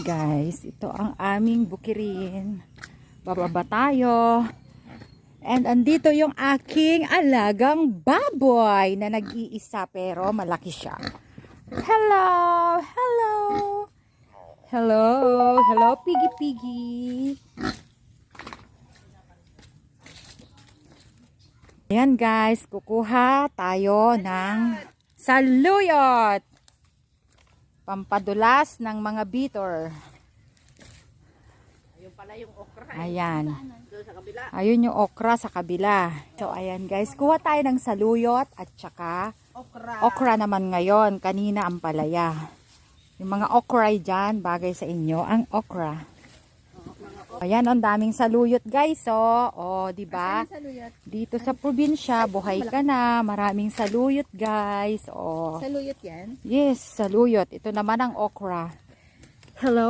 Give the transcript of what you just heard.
guys, ito ang aming bukirin. Bababa tayo. And andito yung aking alagang baboy na nag-iisa pero malaki siya. Hello! Hello! Hello! Hello, piggy piggy! Ayan guys, kukuha tayo ng saluyot. Pampadulas ng mga bitter. Ayun pala yung okra. Ayan. Doon sa kabila. Ayun yung okra sa kabila. So ayan guys, kuha tayo ng saluyot at saka okra naman ngayon. Kanina ang palaya. Yung mga okra dyan, bagay sa inyo ang okra. Ayan, ang daming saluyot guys. Di ba? Dito sa probinsya, buhay ka na. Maraming saluyot guys. Saluyot yan? Yes, saluyot. Ito naman ang okra. Hello.